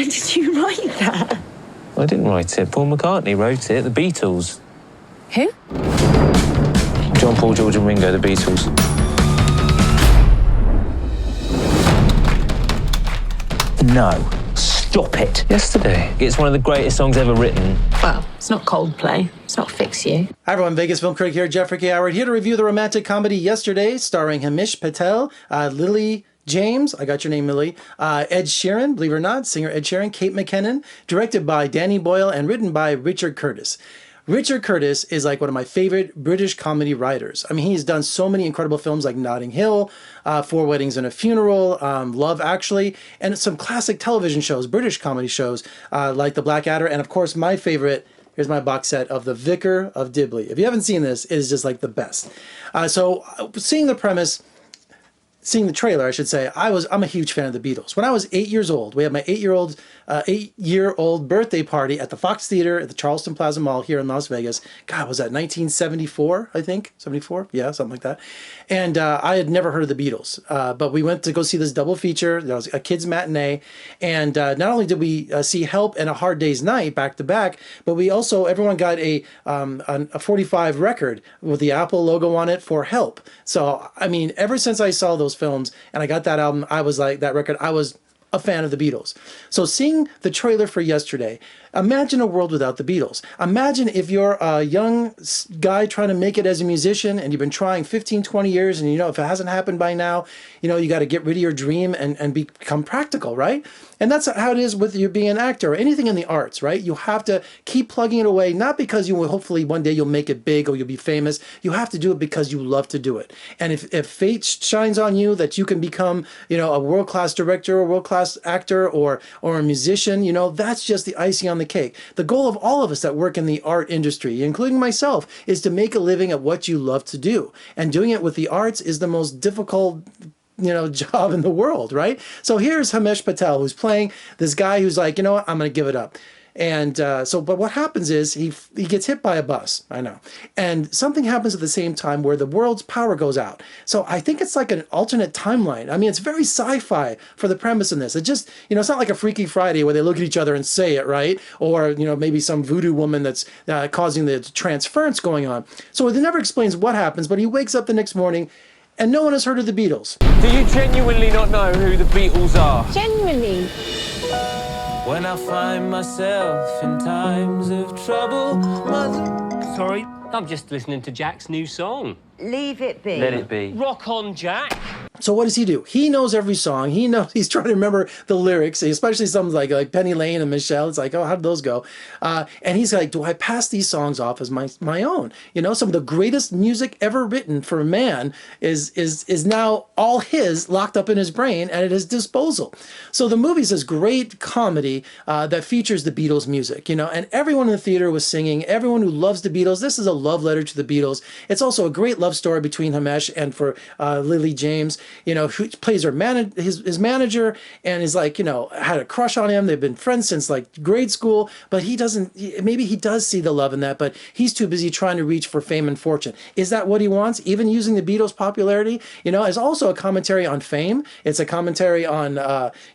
Why did you write that? I didn't write it. Paul McCartney wrote it. The Beatles. Who? John, Paul, George and Ringo, the Beatles. No. Stop it. Yesterday. It's one of the greatest songs ever written. Well, it's not Coldplay. It's not Fix You. Hi everyone, Vegas film critic here, Jeffrey K. Howard, here to review the romantic comedy Yesterday, starring Himesh Patel, Lilly James, I got your name, Lilly, Ed Sheeran, believe it or not, singer Ed Sheeran, Kate McKinnon, directed by Danny Boyle, and written by Richard Curtis. Richard Curtis is like one of my favorite British comedy writers. I mean, he's done so many incredible films like Notting Hill, Four Weddings and a Funeral, Love Actually, and some classic television shows, British comedy shows like The Blackadder, and of course my favorite, here's my box set of The Vicar of Dibley. If you haven't seen this, it is just like the best. So seeing the premise, seeing the trailer, I should say, I'm a huge fan of the Beatles. When I was 8 years old, we had my 8-year-old birthday party at the Fox Theater at the Charleston Plaza Mall here in Las Vegas. God, was that 1974, I think? 74? Yeah, something like that. And I had never heard of the Beatles, but we went to go see this double feature. That was a kids' matinee. And not only did we see Help and A Hard Day's Night back to back, but we also, everyone got a 45 record with the Apple logo on it for Help. So, I mean, ever since I saw those films and I got that album, I was like, that record, I was a fan of the Beatles. So seeing the trailer for Yesterday, imagine a world without the Beatles. Imagine if you're a young guy trying to make it as a musician and you've been trying 15, 20 years and you know if it hasn't happened by now, you know, you got to get rid of your dream and become practical, right? And that's how it is with you being an actor or anything in the arts, right? You have to keep plugging it away, not because you will hopefully one day you'll make it big or you'll be famous. You have to do it because you love to do it. And if fate shines on you that you can become, you know, a world-class director or world-class actor or a musician, you know, that's just the icing on the cake. The goal of all of us that work in the art industry, including myself, is to make a living at what you love to do. And doing it with the arts is the most difficult, you know, job in the world, right? So here's Himesh Patel, who's playing this guy who's like, you know what, I'm going to give it up. And but what happens is he gets hit by a bus, I know. And something happens at the same time where the world's power goes out. So I think it's like an alternate timeline. I mean, it's very sci-fi for the premise in this. It just, you know, it's not like a Freaky Friday where they look at each other and say it, right? Or, you know, maybe some voodoo woman that's causing the transference going on. So it never explains what happens, but he wakes up the next morning and no one has heard of the Beatles. Do you genuinely not know who the Beatles are? Genuinely. When I find myself in times of trouble, Sorry, I'm just listening to Jack's new song. Leave it be. Let it be. Rock on, Jack. So what does he do? He knows every song. He knows, he's trying to remember the lyrics, especially some like Penny Lane and Michelle. It's like, oh, how did those go? And he's like, do I pass these songs off as my own? You know, some of the greatest music ever written for a man is now all his, locked up in his brain and at his disposal. So the movie's this great comedy that features the Beatles music, you know, and everyone in the theater was singing. Everyone who loves the Beatles, this is a love letter to the Beatles. It's also a great love story between Himesh and for Lilly James, you know, who plays her his manager and is like, you know, had a crush on him. They've been friends since like grade school, but he doesn't, maybe he does see the love in that, but he's too busy trying to reach for fame and fortune. Is that what he wants? Even using the Beatles' popularity, you know, is also a commentary on fame. It's a commentary on,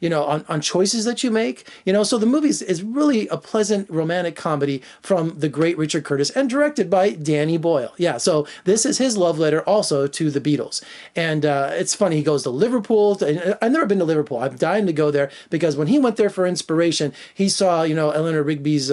you know, on choices that you make, you know, so the movie is really a pleasant romantic comedy from the great Richard Curtis and directed by Danny Boyle. Yeah, so this is his love letter also to the Beatles. And it's funny, he goes to Liverpool. I've never been to Liverpool. I'm dying to go there because when he went there for inspiration, he saw, you know, Eleanor Rigby's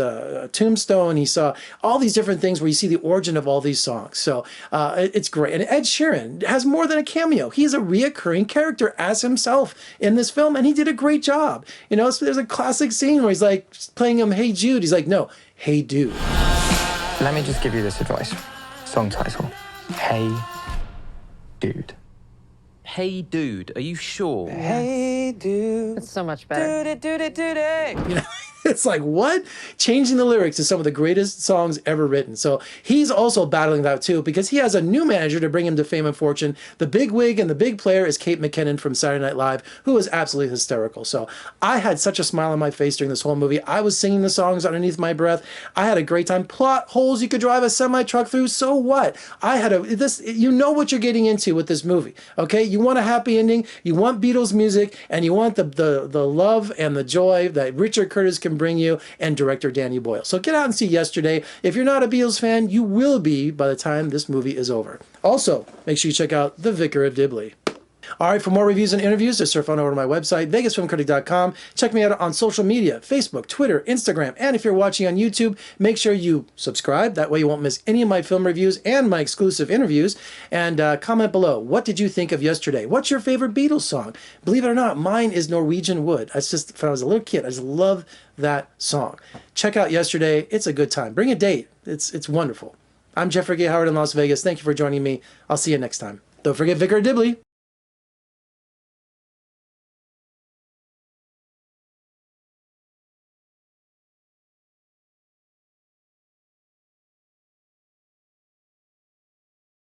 tombstone. He saw all these different things where you see the origin of all these songs. So it's great. And Ed Sheeran has more than a cameo. He's a reoccurring character as himself in this film, and he did a great job. You know, so there's a classic scene where he's like playing him Hey Jude. He's like, no, Hey Dude. Let me just give you this advice. Song title. Hey Dude. Hey, dude, are you sure? Hey dude. It's so much better. Dude it. You know, It's like, what? Changing the lyrics to some of the greatest songs ever written. So he's also battling that too, because he has a new manager to bring him to fame and fortune. The big wig and the big player is Kate McKinnon from Saturday Night Live, who is absolutely hysterical. So I had such a smile on my face during this whole movie. I was singing the songs underneath my breath. I had a great time. Plot holes you could drive a semi-truck through, so what? You know what you're getting into with this movie, okay? You want a happy ending, you want Beatles music, and you want the love and the joy that Richard Curtis can bring you, and director Danny Boyle. So get out and see Yesterday. If you're not a Beatles fan, you will be by the time this movie is over. Also, make sure you check out The Vicar of Dibley. All right, for more reviews and interviews, just surf on over to my website, vegasfilmcritic.com. Check me out on social media, Facebook, Twitter, Instagram, and if you're watching on YouTube, make sure you subscribe. That way you won't miss any of my film reviews and my exclusive interviews. And comment below, what did you think of Yesterday? What's your favorite Beatles song? Believe it or not, mine is Norwegian Wood. That's just, when I was a little kid, I just love that song. Check out Yesterday. It's a good time. Bring a date. It's wonderful. I'm Jeffrey Gay Howard in Las Vegas. Thank you for joining me. I'll see you next time. Don't forget Vicar of Dibley.